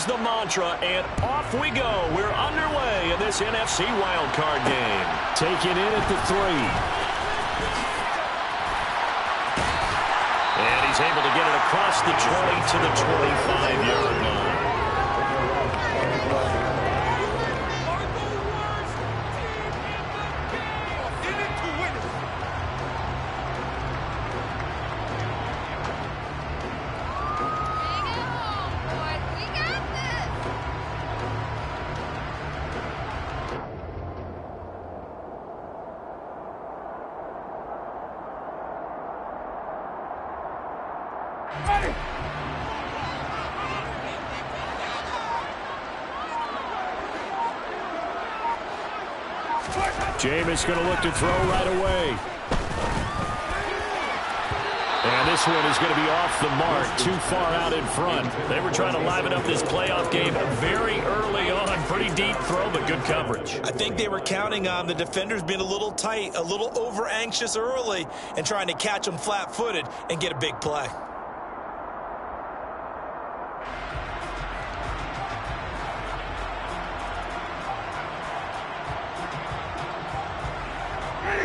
the mantra, and off we go. We're underway in this NFC wildcard game. Taken in at the 3. And he's able to get it across the 20 to the 25-yard line. Jameis going to look to throw right away. And this one is going to be off the mark, too far out in front. They were trying to liven up this playoff game very early on. Pretty deep throw, but good coverage. I think they were counting on the defenders being a little tight, a little over-anxious early, and trying to catch them flat-footed and get a big play.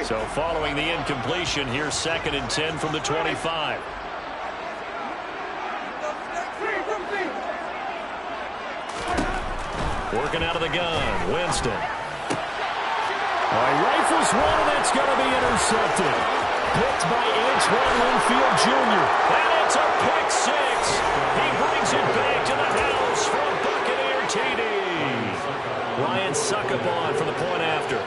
So following the incompletion, here's 2nd and 10 from the 25. Working out of the gun, Winston. He rifles one, and that's going to be intercepted. Picked by Antoine Winfield Jr. And it's a pick 6. He brings it back to the house for a Buccaneer TD. Ryan Succop for the point after.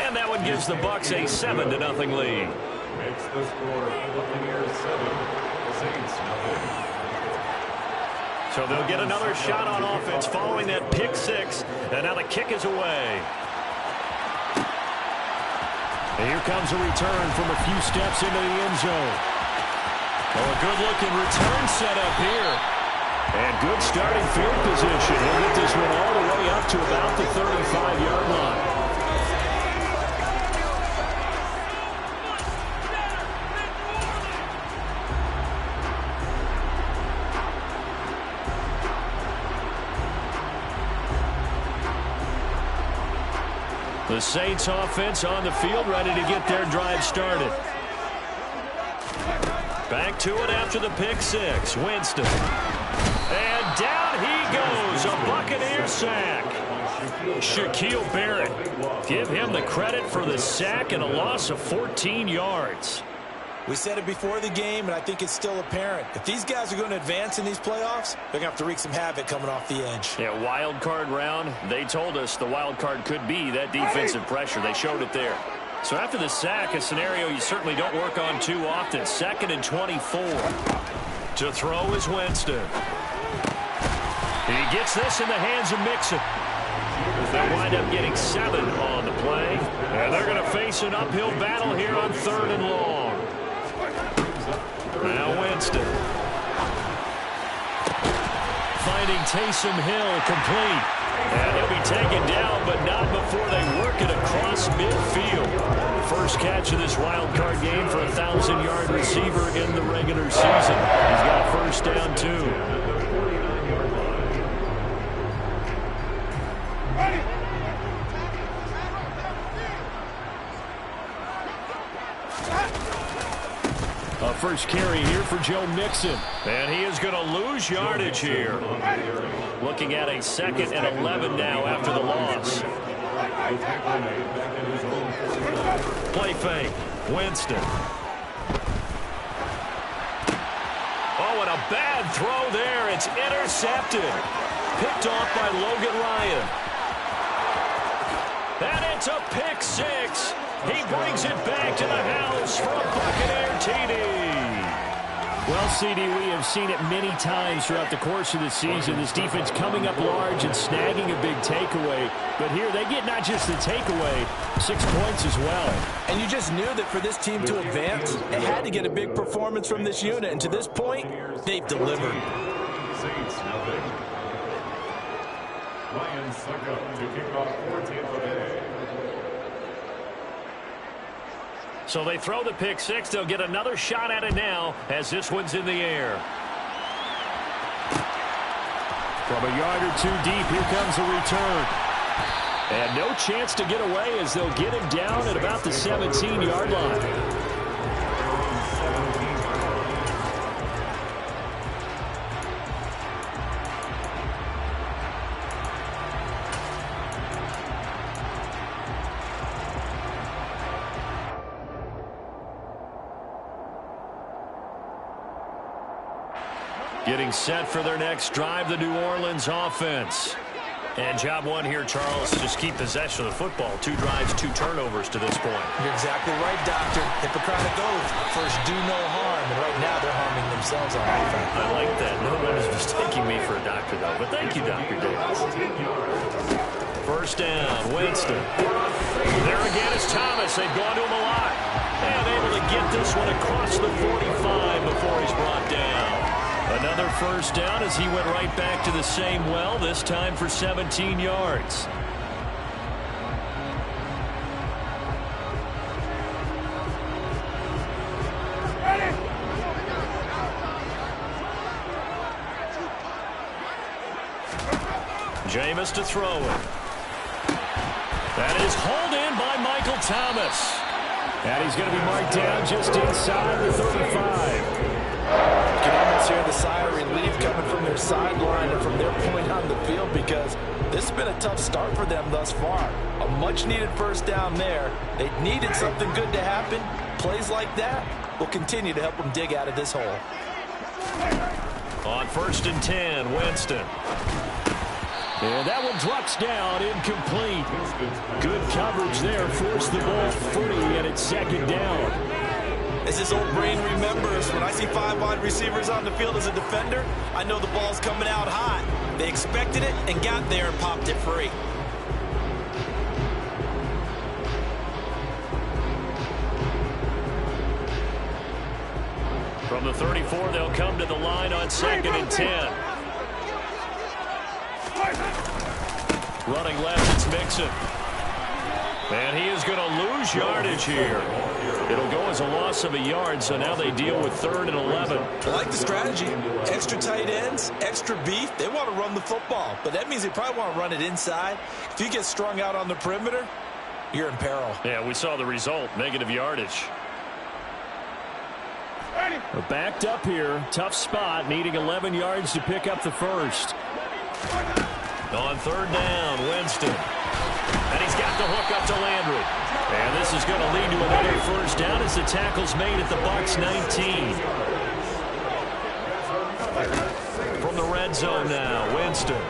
And that one gives the Bucs a 7-0 lead. Makes the score Buccaneers 7, Saints 0. So they'll get another shot on offense following that pick 6. And now the kick is away. And here comes a return from a few steps into the end zone. Oh, a good-looking return set up here. And good starting field position. He'll get this one all the way up to about the 35-yard line. The Saints offense on the field, ready to get their drive started. Back to it after the pick 6. Winston. And down he goes. A Buccaneer sack. Shaquille Barrett. Give him the credit for the sack and a loss of 14 yards. We said it before the game, and I think it's still apparent. If these guys are going to advance in these playoffs, they're going to have to wreak some havoc coming off the edge. Yeah, wild card round. They told us the wild card could be that defensive pressure. They showed it there. So after the sack, a scenario you certainly don't work on too often. 2nd and 24. To throw is Winston. He gets this in the hands of Mixon. They wind up getting 7 on the play. And they're going to face an uphill battle here on 3rd and long. Now Winston. Finding Taysom Hill complete. And he'll be taken down, but not before they work it across midfield. First catch of this wild card game for a 1,000-yard receiver in the regular season. He's got a first down, too. First carry here for Joe Mixon. And he is going to lose yardage here. Looking at a 2nd and 11 now after the loss. Play fake. Winston. Oh, and a bad throw there. It's intercepted. Picked off by Logan Ryan. And it's a pick 6. He brings it back to the house for a Buccaneer TD. Well, CD, we have seen it many times throughout the course of the season. This defense coming up large and snagging a big takeaway. But here they get not just the takeaway, 6 points as well. And you just knew that for this team to advance, it had to get a big performance from this unit. And to this point, they've delivered. Saints 0. Ryan Succop to kick off for Tampa Bay. So they throw the pick six. They'll get another shot at it now as this one's in the air. From a yard or two deep, here comes a return. And no chance to get away as they'll get him down at about the 17-yard line. Getting set for their next drive, the New Orleans offense. And job one here, Charles, just keep possession of the football. 2 drives, 2 turnovers to this point. You're exactly right, Doctor. Hippocratic oath. First, do no harm. And right now, they're harming themselves on offense. I like that. No one is mistaking me for a doctor, though. But thank you, Dr. Davis. First down, Winston. There again is Thomas. They've gone to him a lot. And able to get this one across the 45 before he's brought down. Another first down as he went right back to the same well, this time for 17 yards. Jameis to throw it. That is hauled in by Michael Thomas. And he's going to be marked down just inside the 35. You can almost hear the sigh of relief coming from their sideline and from their point on the field because this has been a tough start for them thus far. A much-needed first down there. They needed something good to happen. Plays like that will continue to help them dig out of this hole. On 1st and 10, Winston. And that one drops down, incomplete. Good coverage there, forced the ball free, and it's 2nd down. As this old brain remembers, when I see 5 wide receivers on the field as a defender, I know the ball's coming out hot. They expected it and got there and popped it free. From the 34, they'll come to the line on 2nd and 10. Running left, it's Mixon. And he is going to lose yardage here. It'll go as a loss of a yard, so now they deal with 3rd and 11. I like the strategy. Extra tight ends, extra beef. They want to run the football, but that means they probably want to run it inside. If you get strung out on the perimeter, you're in peril. Yeah, we saw the result, negative yardage. We're backed up here. Tough spot, needing 11 yards to pick up the first. On 3rd down, Winston. And he's got the hook up to Landry. And this is going to lead to another first down as the tackle's made at the Bucs 19. From the red zone now, Winston.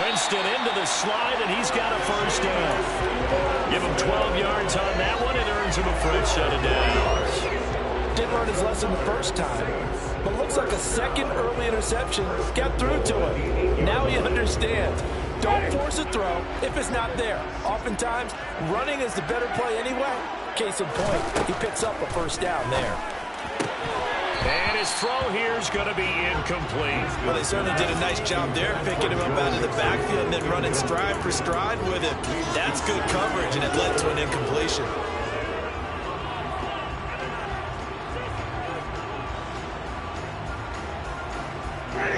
Winston into the slide, and he's got a first down. Give him 12 yards on that one. It earns him a fresh set of downs. Didn't learn his lesson the first time, but looks like a second early interception got through to him. Now he understands. Don't force a throw if it's not there. Oftentimes, running is the better play anyway. Case in point, he picks up a first down there. And his throw here is going to be incomplete. Well, they certainly did a nice job there, picking him up out of the backfield and then running stride for stride with him. That's good coverage, and it led to an incompletion.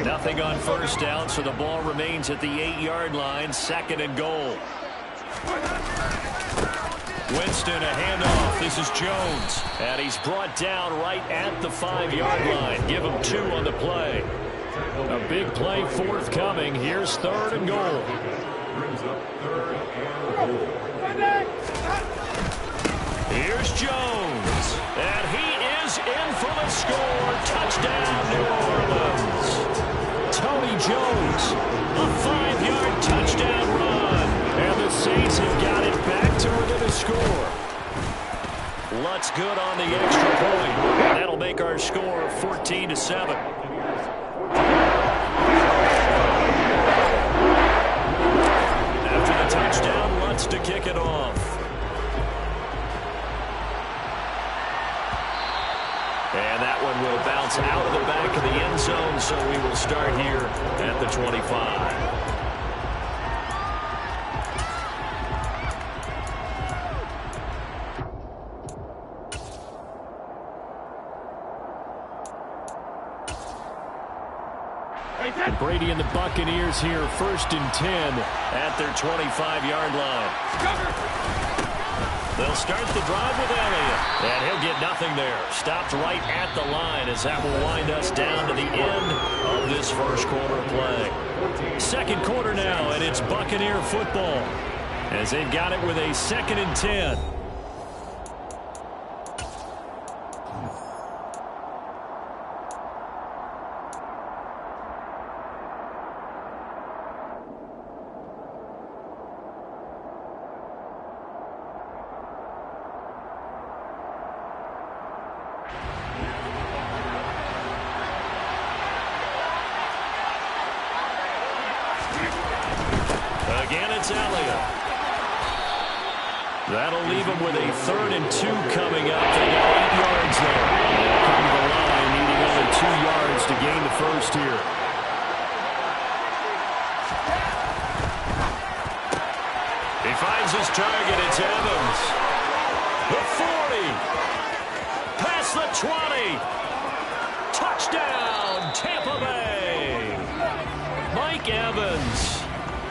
Nothing on first down, so the ball remains at the 8-yard line, 2nd and goal. Winston, a handoff. This is Jones. And he's brought down right at the 5-yard line. Give him 2 on the play. A big play forthcoming. Here's 3rd and goal. Here's Jones. And he is in for the score. Touchdown, New Orleans. Tony Jones, a 5-yard touchdown run. And the Saints have got it back to within a score. Lutz good on the extra point. And that'll make our score 14-7. After the touchdown, Lutz to kick it off. And that one will bounce out of the back of the end zone, so we will start here at the 25. And Brady and the Buccaneers here, 1st and 10. At their 25-yard line. They'll start the drive with Elliott. And he'll get nothing there. Stopped right at the line as that will wind us down to the end of this first quarter play. Second quarter now, and it's Buccaneer football as they've got it with a 2nd and 10. Again, it's Elliott. That'll leave him with a 3rd and 2 coming up. They got 8 yards there. They'll come to the line, needing only 2 yards to gain the first here. He finds his target. It's Evans. The 40. Past the 20. Touchdown, Tampa Bay. Mike Evans.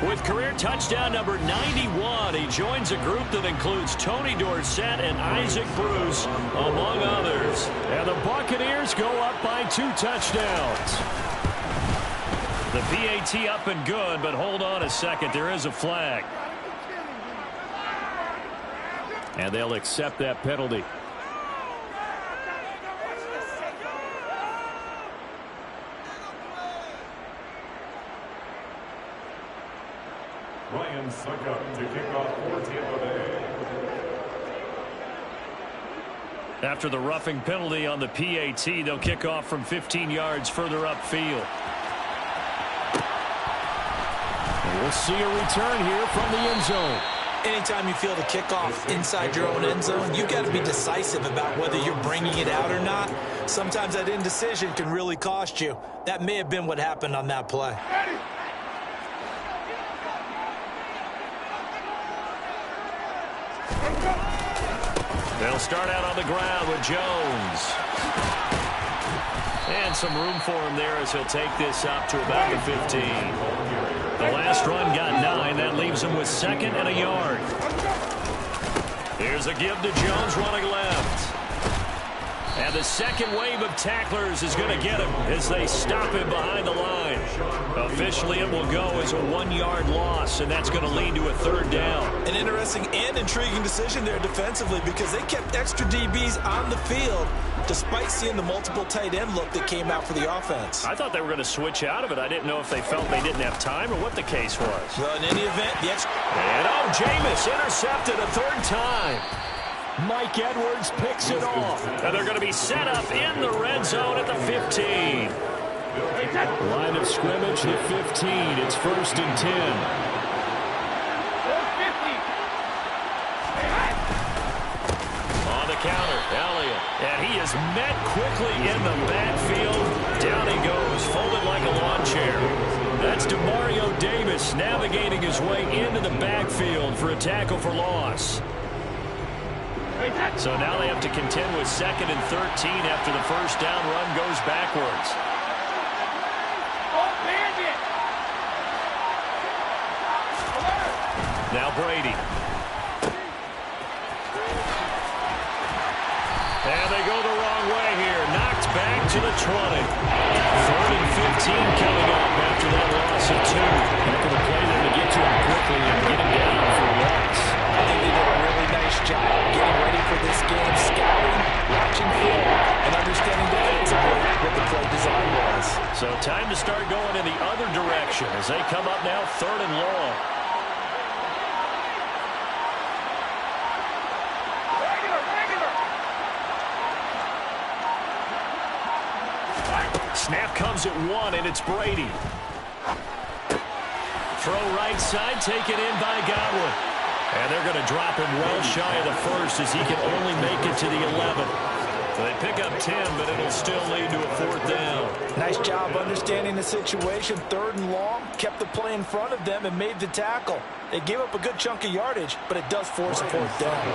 With career touchdown number 91, he joins a group that includes Tony Dorsett and Isaac Bruce, among others. And the Buccaneers go up by 2 touchdowns. The PAT up and good, but hold on a second. There is a flag. And they'll accept that penalty. Ryan Suckup to kick off for Tampa Bay. After the roughing penalty on the PAT, they'll kick off from 15 yards further upfield. And we'll see a return here from the end zone. Anytime you feel the kickoff inside your own end zone, you've got to be decisive about whether you're bringing it out or not. Sometimes that indecision can really cost you. That may have been what happened on that play. They'll start out on the ground with Jones. And some room for him there as he'll take this up to about the 15. The last run got 9. That leaves him with 2nd and a yard. Here's a give to Jones running left. And the second wave of tacklers is going to get him as they stop him behind the line. Officially, it will go as a 1-yard loss, and that's going to lead to a 3rd down. An interesting and intriguing decision there defensively because they kept extra DBs on the field despite seeing the multiple tight end look that came out for the offense. I thought they were going to switch out of it. I didn't know if they felt they didn't have time or what the case was. Well, in any event, the extra... And Jameis intercepted a 3rd time. Mike Edwards picks it off. And they're going to be set up in the red zone at the 15. Line of scrimmage, the 15. It's 1st and 10. On the counter, Elliott. And he is met quickly in the backfield. Down he goes, folded like a lawn chair. That's DeMario Davis navigating his way into the backfield for a tackle for loss. So now they have to contend with 2nd and 13 after the first down run goes backwards. Now Brady. And they go the wrong way here. Knocked back to the 20. 3rd and 15 coming up after that loss of 2. Heck of a play there to get to him quickly and get him down for a loss. I think they did a really nice job getting ready for this game, scouting, watching film, and understanding defensively what the play design was. So time to start going in the other direction as they come up now 3rd and long. Snap comes at 1, and it's Brady. Throw right side, taken in by Godwin. And they're going to drop him well shy of the 1st as he can only make it to the 11. So they pick up 10, but it'll still lead to a 4th down. Nice job understanding the situation. 3rd and long, kept the play in front of them and made the tackle. They gave up a good chunk of yardage, but it does force a 4th down.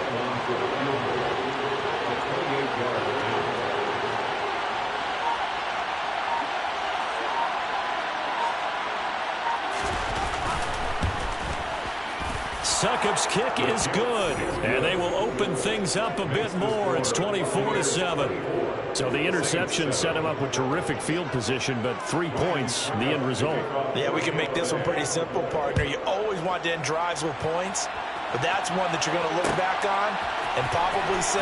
Succop's kick is good, and they will open things up a bit more. It's 24-7. So the interception set him up with terrific field position, but 3 points, the end result. Yeah, we can make this one pretty simple, partner. You always want to end drives with points, but that's one that you're going to look back on and probably say,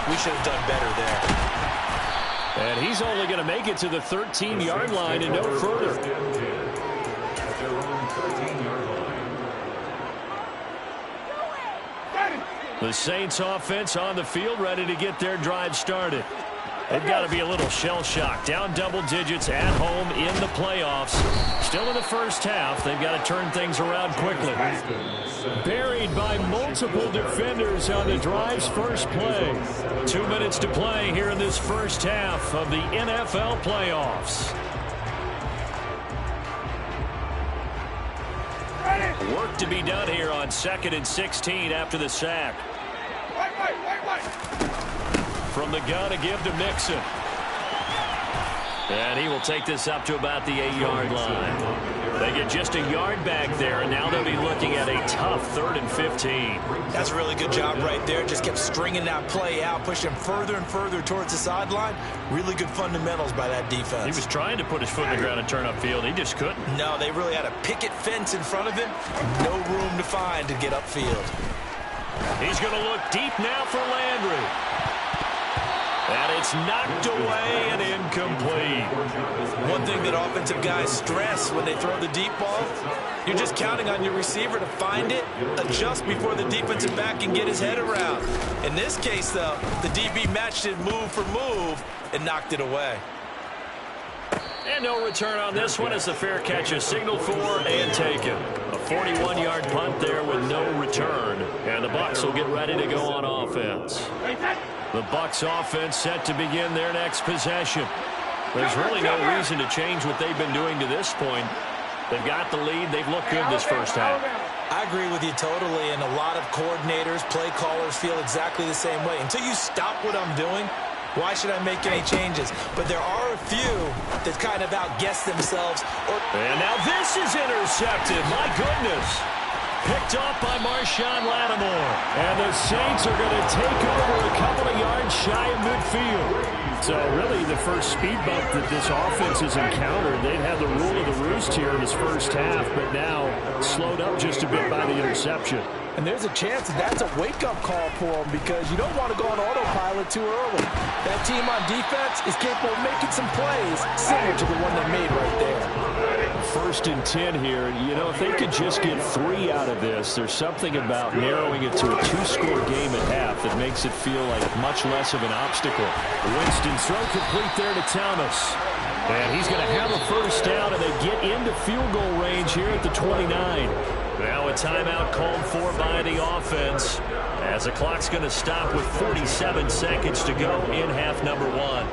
we should have done better there. And he's only going to make it to the 13-yard line and no further. The Saints offense on the field, ready to get their drive started. They've got to be a little shell-shocked. Down double digits at home in the playoffs. Still in the first half. They've got to turn things around quickly. Buried by multiple defenders on the drive's first play. 2 minutes to play here in this first half of the NFL playoffs. Work to be done here on 2nd and 16 after the sack. From the gun, a give to Mixon. And he will take this up to about the 8-yard line. They get just a yard back there, and now they'll be looking at a tough 3rd and 15. That's a really good job right there. Just kept stringing that play out, pushing further and further towards the sideline. Really good fundamentals by that defense. He was trying to put his foot in the ground and turn upfield. He just couldn't. No, they really had a picket fence in front of him. No room to find to get upfield. He's going to look deep now for Landry. And it's knocked away and incomplete. One thing that offensive guys stress when they throw the deep ball, you're just counting on your receiver to find it, adjust before the defensive back can get his head around. In this case, though, the DB matched it move for move and knocked it away. And no return on this one as the fair catch is signaled for and taken. A 41-yard punt there with no return. And the Bucs will get ready to go on offense. The Bucs offense set to begin their next possession. There's really no reason to change what they've been doing to this point. They've got the lead. They've looked good this first half. I agree with you totally, and a lot of coordinators, play callers feel exactly the same way. Until you stop what I'm doing, why should I make any changes? But there are a few that kind of outguess themselves. And now this is intercepted. My goodness. Picked off by Marshawn Lattimore. And the Saints are going to take over a couple of yards shy of midfield. So really the first speed bump that this offense has encountered, they've had the rule of the roost here in this first half, but now slowed up just a bit by the interception. And there's a chance that that's a wake-up call for them because you don't want to go on autopilot too early. That team on defense is capable of making some plays similar to the one they made right there. 1st and 10 here. You know, if they could just get 3 out of this, there's something about narrowing it to a 2-score game at half that makes it feel like much less of an obstacle. Winston's throw complete there to Thomas. And he's going to have a first down, and they get into field goal range here at the 29. Now a timeout called for by the offense as the clock's going to stop with 47 seconds to go in half number 1.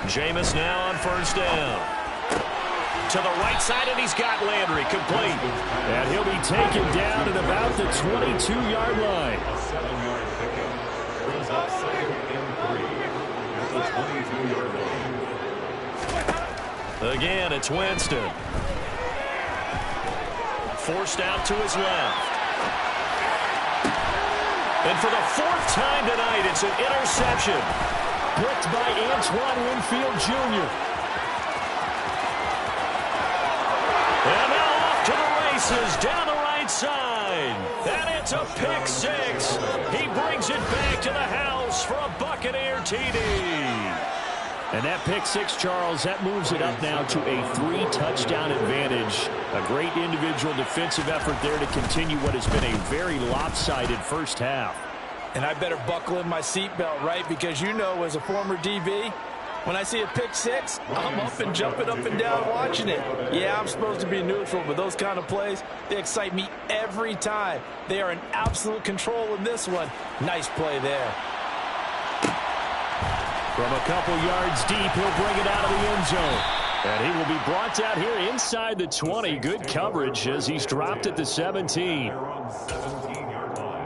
Jameis now on first down. To the right side, and he's got Landry complete. And he'll be taken down at about the 22-yard line. A 7-yard pickup brings up 2nd and 3 at the 22-yard line. Again, it's Winston. Forced out to his left. And for the 4th time tonight, it's an interception. Picked by Antoine Winfield Jr. And now off to the races down the right side. And it's a pick 6. He brings it back to the house for a Buccaneer TD. And that pick 6, Charles, that moves it up now to a 3-touchdown advantage. A great individual defensive effort there to continue what has been a very lopsided first half. And I better buckle in my seatbelt, right? Because you know, as a former DB, when I see a pick 6, I'm up and jumping up and down watching it. Yeah, I'm supposed to be neutral, but those kind of plays, they excite me every time. They are in absolute control in this one. Nice play there. From a couple yards deep, he'll bring it out of the end zone. And he will be brought down here inside the 20. Good coverage as he's dropped at the 17. They're on 17-yard line.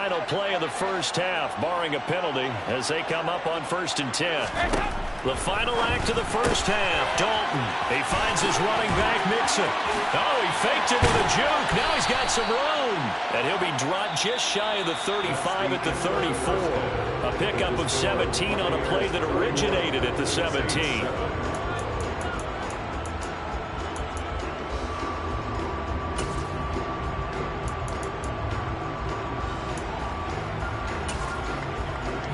final play of the first half, barring a penalty, as they come up on 1st and 10. The final act of the first half, Dalton. He finds his running back, Mixon. Oh, he faked it with a juke. Now he's got some room. And he'll be dropped just shy of the 35 at the 34. A pickup of 17 on a play that originated at the 17.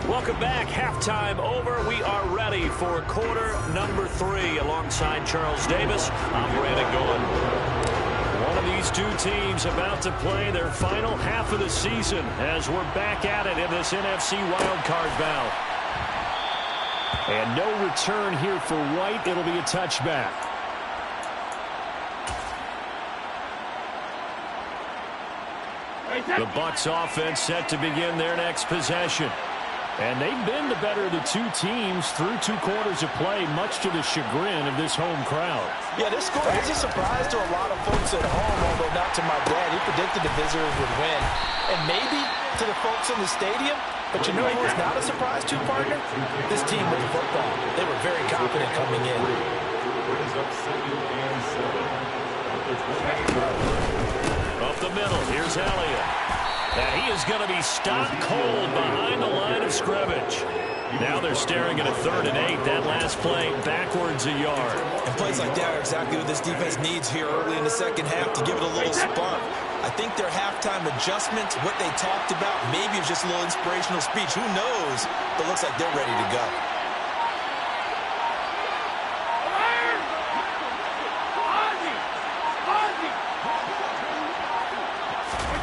Welcome back. Halftime over. We are ready for quarter number 3. Alongside Charles Davis, I'm Brandon Golan. One of these two teams about to play their final half of the season as we're back at it in this NFC wildcard bout. And no return here for White. It'll be a touchback. The Bucs offense set to begin their next possession. And they've been the better of the two teams through 2 quarters of play, much to the chagrin of this home crowd. Yeah, this score is a surprise to a lot of folks at home, although not to my dad. He predicted the visitors would win. And maybe to the folks in the stadium, but you know who was not a surprise to, partner? This team with the football. They were very confident coming in. Up the middle, here's Elliott. And he is going to be stopped cold behind the line of scrimmage. Now they're staring at a 3rd and 8. That last play backwards a yard. And plays like that are exactly what this defense needs here early in the second half to give it a little spark. I think their halftime adjustments, what they talked about, maybe it was just a little inspirational speech. Who knows? But it looks like they're ready to go.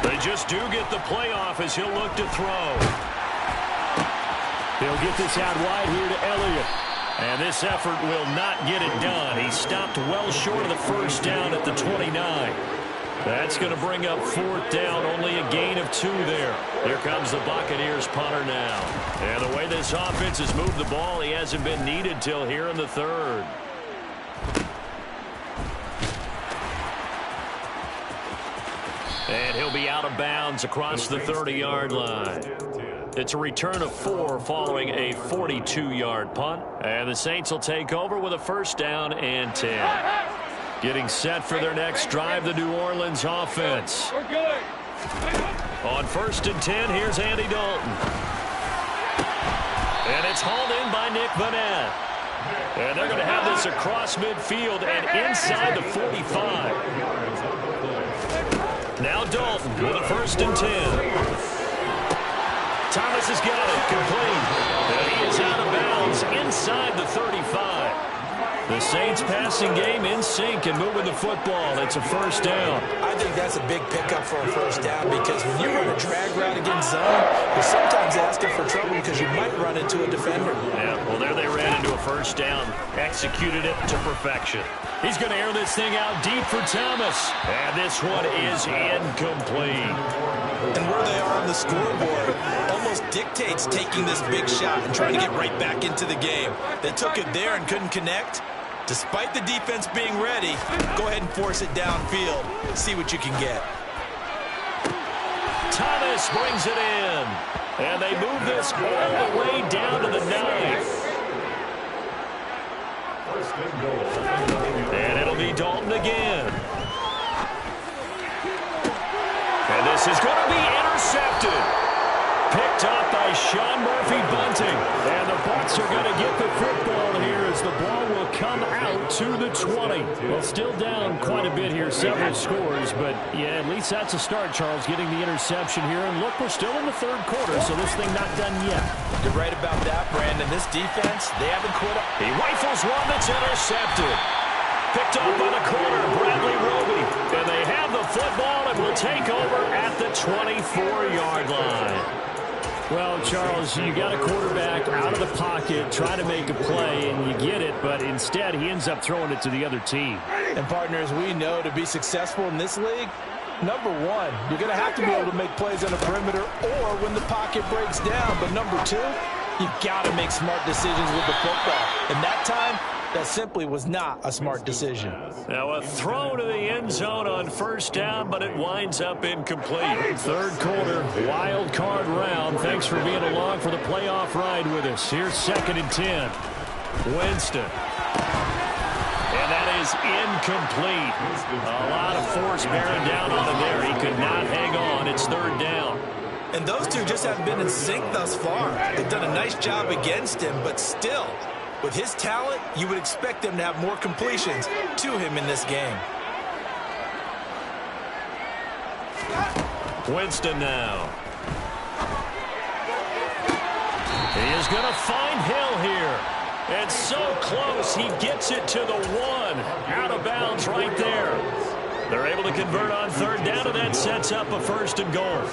They just do get the playoff as he'll look to throw. He'll get this out wide here to Elliott. And this effort will not get it done. He stopped well short of the first down at the 29. That's going to bring up 4th down, only a gain of 2 there. Here comes the Buccaneers punter now. And the way this offense has moved the ball, he hasn't been needed till here in the 3rd. And he'll be out of bounds across the 30-yard line. It's a return of 4 following a 42-yard punt. And the Saints will take over with a 1st down and 10. Getting set for their next drive, the New Orleans offense. On 1st and 10, here's Andy Dalton. And it's hauled in by Nick Vanette. And they're going to have this across midfield and inside the 45. Now Dalton with a 1st and 10. Thomas has got it, complete. And he is out of bounds inside the 35. The Saints passing game in sync and moving the football. It's a 1st down. I think that's a big pickup for a 1st down because when you run a drag route against zone, you're sometimes asking for trouble because you might run into a defender. Yeah, well, there they ran into a 1st down. Executed it to perfection. He's going to air this thing out deep for Thomas. And this one is incomplete. And where they are on the scoreboard almost dictates taking this big shot and trying to get right back into the game. They took it there and couldn't connect. Despite the defense being ready, go ahead and force it downfield. See what you can get. Thomas brings it in. And they move this all the way down to the 9. And it'll be Dalton again. And this is going to be intercepted. Picked up by Sean Murphy-Bunting. And the Bucs are going to get the football here as the ball will come out to the 20. Well, still down quite a bit here, several scores. But, yeah, at least that's a start, Charles, getting the interception here. And look, we're still in the 3rd quarter, so this thing not done yet. You're right about that, Brandon. This defense, they haven't quit up. He rifles one that's intercepted. Picked up by the corner, Bradley Roby. And they have the football and will take over at the 24-yard line. Well, Charles, you got a quarterback out of the pocket trying to make a play, and you get it, but instead he ends up throwing it to the other team. And, partners, we know to be successful in this league, number 1, you're going to have to be able to make plays on the perimeter or when the pocket breaks down. But number 2, you've got to make smart decisions with the football. And that time, That simply was not a smart decision. Now a throw to the end zone on first down, but it winds up incomplete. Third quarter, wild card round. Thanks for being along for the playoff ride with us. Here's 2nd and 10. Winston. And that is incomplete. A lot of force bearing down on him there. He could not hang on. It's 3rd down. And those two just haven't been in sync thus far. They've done a nice job against him, but still, with his talent, you would expect them to have more completions to him in this game. Winston now. He is going to find Hill here. And so close, he gets it to the 1. Out of bounds right there. They're able to convert on 3rd down, and that sets up a 1st and goal.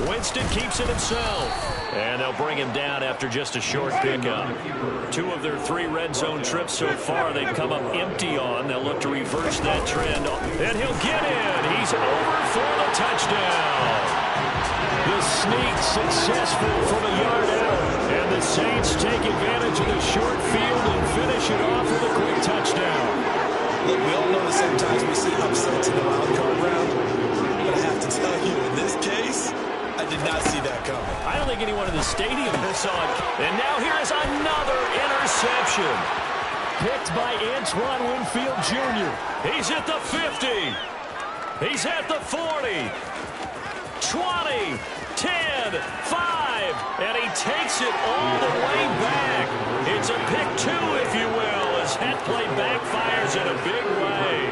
Winston keeps it himself. And they'll bring him down after just a short pickup. 2 of their 3 red zone trips so far, they've come up empty on. They'll look to reverse that trend. And he'll get in. He's over for the touchdown. The sneak successful from a yard out. And the Saints take advantage of the short field and finish it off with a quick touchdown. Look, we all know that sometimes we see upsets in the wild card round. But I have to tell you, in this case, I did not see that coming. I don't think anyone in the stadium saw it. And now here is another interception. Picked by Antoine Winfield Jr. He's at the 50. He's at the 40. 20, 10, 5, and he takes it all the way back. It's a pick 2, if you will, as that play backfires in a big way.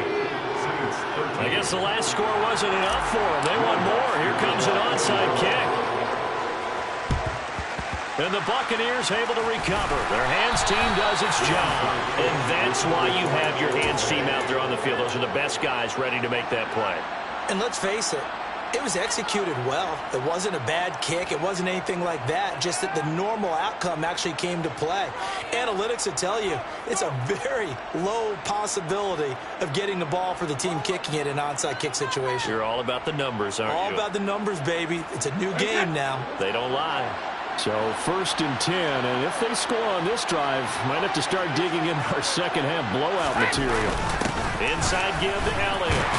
I guess the last score wasn't enough for them. They want more. Here comes an onside kick. And the Buccaneers able to recover. Their hands team does its job. And that's why you have your hands team out there on the field. Those are the best guys ready to make that play. And let's face it, it was executed well. It wasn't a bad kick. It wasn't anything like that. Just that the normal outcome actually came to play. Analytics will tell you it's a very low possibility of getting the ball for the team kicking it in an onside kick situation. You're all about the numbers, aren't you? All about the numbers, baby. It's a new game now. They don't lie. So 1st and 10, and if they score on this drive, might have to start digging in our second half blowout material. Inside give to Elliott.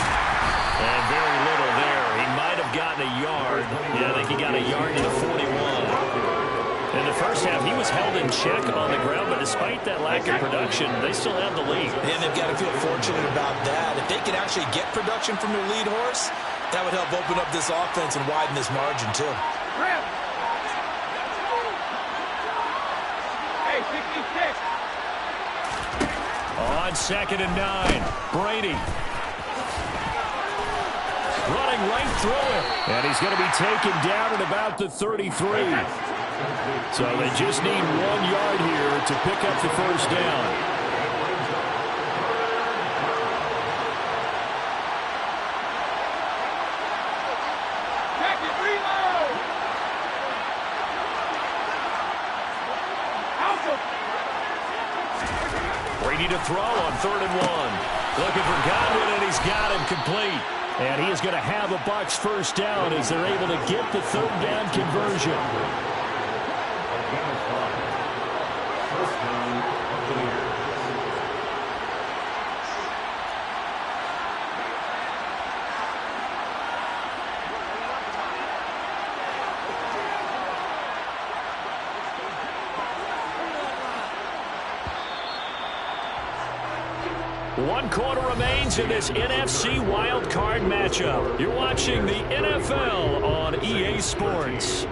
And very little there. He might have gotten a yard. Yeah, I think he got a yard to the 41. In the first half, he was held in check on the ground, but despite that lack of production, they still have the lead. And they've got to feel fortunate about that. If they can actually get production from their lead horse, that would help open up this offense and widen this margin, too. On 2nd and 9, Brady. Running right through it. And he's going to be taken down at about the 33. So they just need 1 yard here to pick up the 1st down. Brady to throw on 3rd and 1. Looking for Godwin, and he's got him complete. And he is going to have a Bucs 1st down as they're able to get the 3rd down conversion. One quarter remains in this NFC wildcard matchup. You're watching the NFL on EA Sports.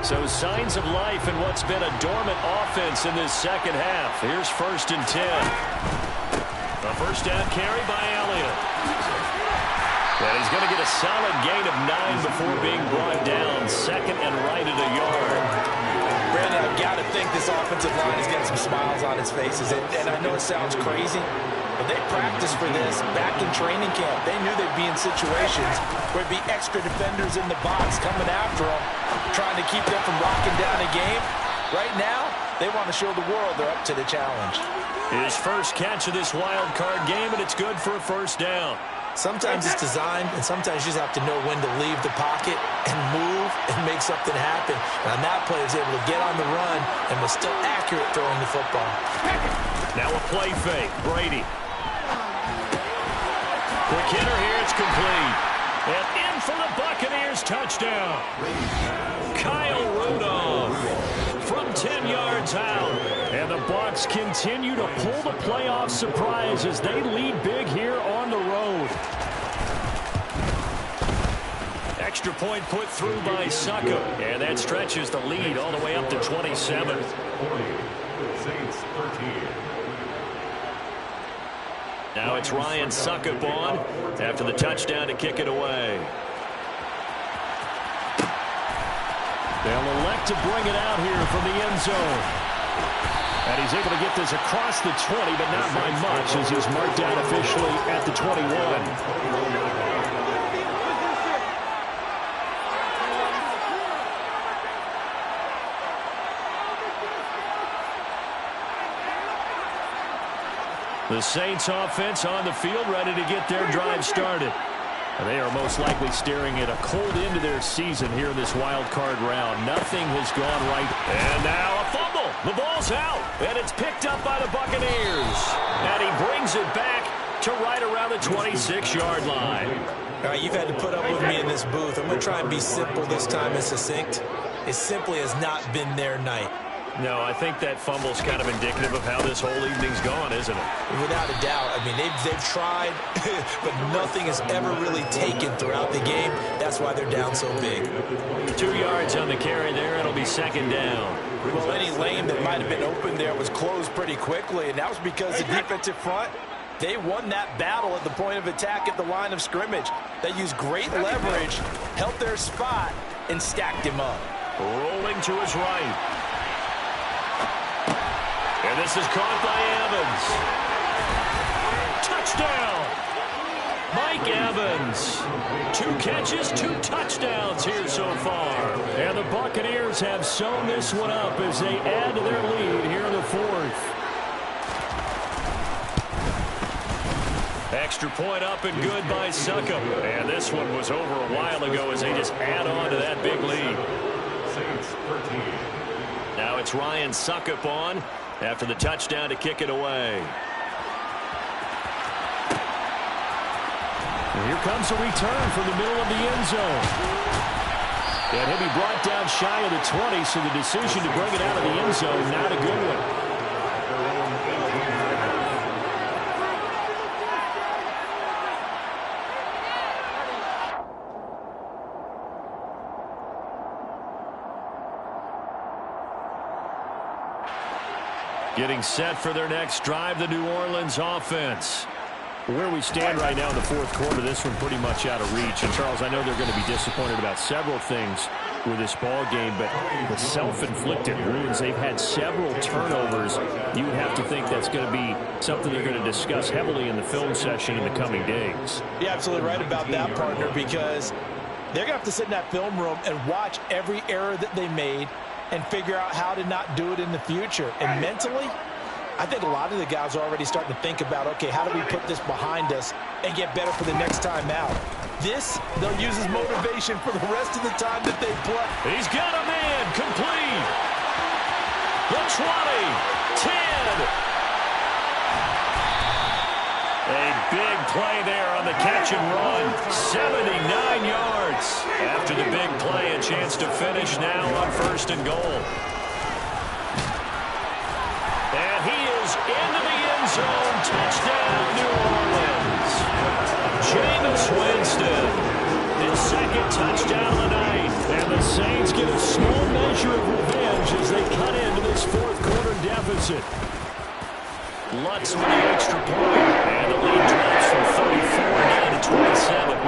So signs of life in what's been a dormant offense in this second half. Here's 1st and 10. A 1st down carry by Elliott. And he's going to get a solid gain of 9 before being brought down. 2nd and right at a yard. Brandon, I've got to think this offensive line has got some smiles on its faces. And I know it sounds crazy, but they practiced for this back in training camp. They knew they'd be in situations where there'd be extra defenders in the box coming after them, trying to keep them from locking down a game. Right now, they want to show the world they're up to the challenge. His first catch of this wild card game, and it's good for a first down. Sometimes it's designed, and sometimes you just have to know when to leave the pocket and move and make something happen. And on that play, he was able to get on the run and was still accurate throwing the football. Now a play fake. Brady. Quick hitter here. It's complete. And in for the Buccaneers touchdown. Kyle Rudolph from 10 yards out. And the Bucs continue to pull the playoff surprise as they lead big here on the road. Extra point put through by Suckup. And that stretches the lead all the way up to 27. 40, Saints 13. Now it's Ryan Suckup on after the touchdown to kick it away. They'll elect to bring it out here from the end zone. And he's able to get this across the 20, but not by much as he's marked out officially at the 21. The Saints offense on the field ready to get their drive started. They are most likely staring at a cold end to their season here in this wild card round. Nothing has gone right. And now a fumble. The ball's out. And it's picked up by the Buccaneers. And he brings it back to right around the 26-yard line. All right, you've had to put up with me in this booth. I'm going to try and be simple this time and succinct. It simply has not been their night. No, I think that fumble's kind of indicative of how this whole evening's gone, isn't it? Without a doubt. I mean, they've tried, but nothing has ever really taken throughout the game. That's why they're down so big. 2 yards on the carry there. It'll be second down. Well, any lane that might have been open there was closed pretty quickly, and that was because the defensive front, they won that battle at the point of attack at the line of scrimmage. They used great leverage, held their spot, and stacked him up. Rolling to his right. And this is caught by Evans. Touchdown! Mike Evans. 2 catches, 2 touchdowns here so far. And the Buccaneers have sewn this one up as they add to their lead here in the fourth. Extra point up and good by Suckup. And this one was over a while ago as they just add on to that big lead. Saints 13. Now it's Ryan Suckup on after the touchdown to kick it away. And here comes a return from the middle of the end zone. And he'll be brought down shy of the 20, so the decision to bring it out of the end zone, not a good one. Getting set for their next drive, the New Orleans offense. Where we stand right now in the fourth quarter, this one pretty much out of reach. And, Charles, I know they're going to be disappointed about several things with this ball game, but the self-inflicted wounds, they've had several turnovers. You would have to think that's going to be something they're going to discuss heavily in the film session in the coming days. You're absolutely right about that, partner, because they're going to have to sit in that film room and watch every error that they made and figure out how to not do it in the future. And mentally, I think a lot of the guys are already starting to think about, okay, how do we put this behind us and get better for the next time out? This, they'll use as motivation for the rest of the time that they play. He's got a man, complete. The 20, 10. A big play there on the catch and run. 79 yards. After the big play, a chance to finish now on 1st and goal. And he is into the end zone. Touchdown, New Orleans. Jameis Winston, his 2nd touchdown of the night. And the Saints get a small measure of revenge as they cut into this fourth quarter deficit. Lutz with the extra point. And the lead drops from 34 down to 27.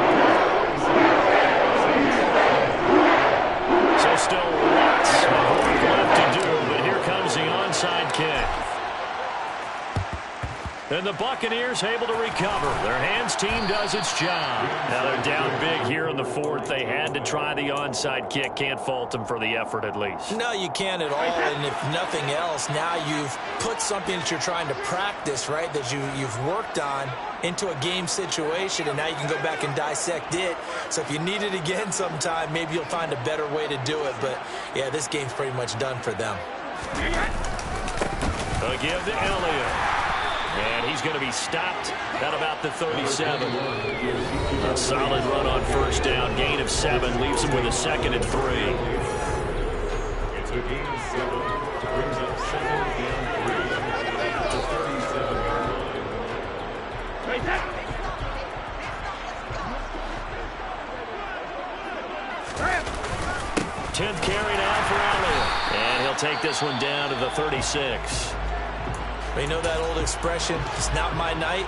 So still lots of work left to do, but here comes the onside kick. And the Buccaneers able to recover. Their hands team does its job. Now they're down big here in the fourth. They had to try the onside kick. Can't fault them for the effort at least. No, you can't at all. And if nothing else, now you've put something that you're trying to practice, right, that you've worked on into a game situation, and now you can go back and dissect it. So if you need it again sometime, maybe you'll find a better way to do it. But, yeah, this game's pretty much done for them. A give to Elliott. And he's going to be stopped at about the 37. A solid run on first down. Gain of 7 leaves him with a 2nd and 3. It's a gain of 7. Brings up 2nd and 3 at the 37-yard line. 10th carry now for Elliott. And he'll take this one down to the 36. You know that old expression, it's not my night?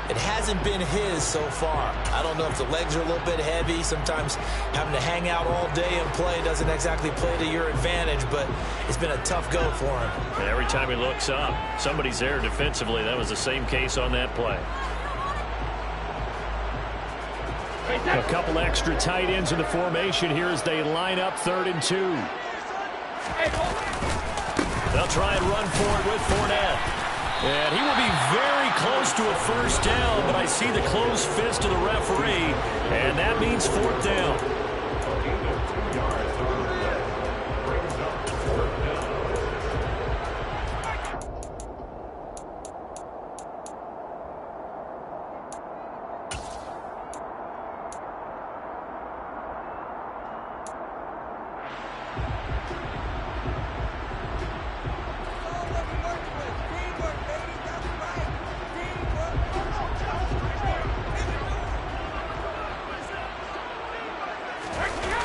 It hasn't been his so far. I don't know if the legs are a little bit heavy. Sometimes having to hang out all day and play doesn't exactly play to your advantage, but it's been a tough go for him. And every time he looks up, somebody's there defensively. That was the same case on that play. A couple extra tight ends in the formation here as they line up 3rd and 2. They'll try and run for it with Fournette. And he will be very close to a first down, but I see the closed fist of the referee, and that means 4th down.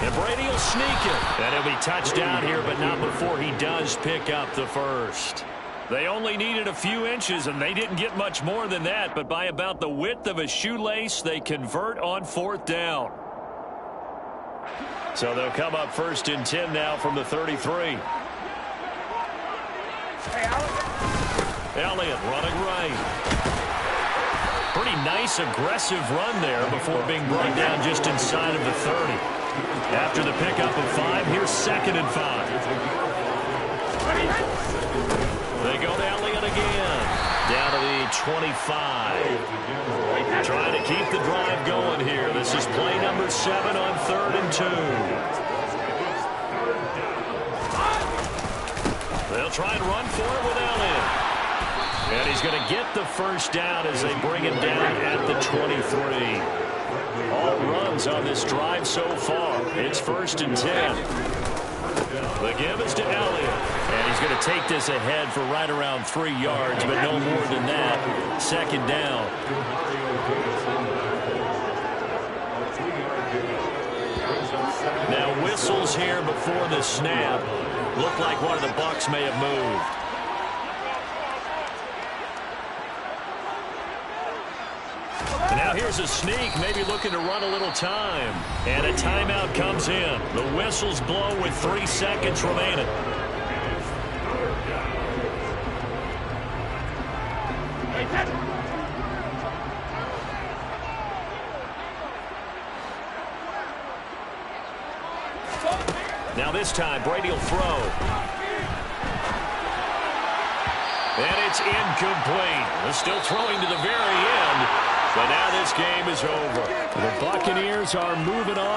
And Brady will sneak it. And he'll be touchdown here, but not before he does pick up the first. They only needed a few inches, and they didn't get much more than that. But by about the width of a shoelace, they convert on 4th down. So they'll come up 1st and 10 now from the 33. Elliott running right. Pretty nice, aggressive run there before being brought down just inside of the 30. After the pickup of 5, here's 2nd and 5. They go to Elliott again. Down to the 25. Trying to keep the drive going here. This is play number 7 on 3rd and 2. They'll try and run for it with Elliott. And he's going to get the first down as they bring him down at the 23. All runs on this drive so far. It's 1st and 10. The give is to Elliott. And he's going to take this ahead for right around 3 yards, but no more than that. 2nd down. Now whistles here before the snap. Looked like one of the Bucs may have moved. Now here's a sneak, maybe looking to run a little time. And a timeout comes in. The whistles blow with 3 seconds remaining. Now this time, Brady will throw. And it's incomplete. They're still throwing to the very end. But now this game is over. The Buccaneers are moving on.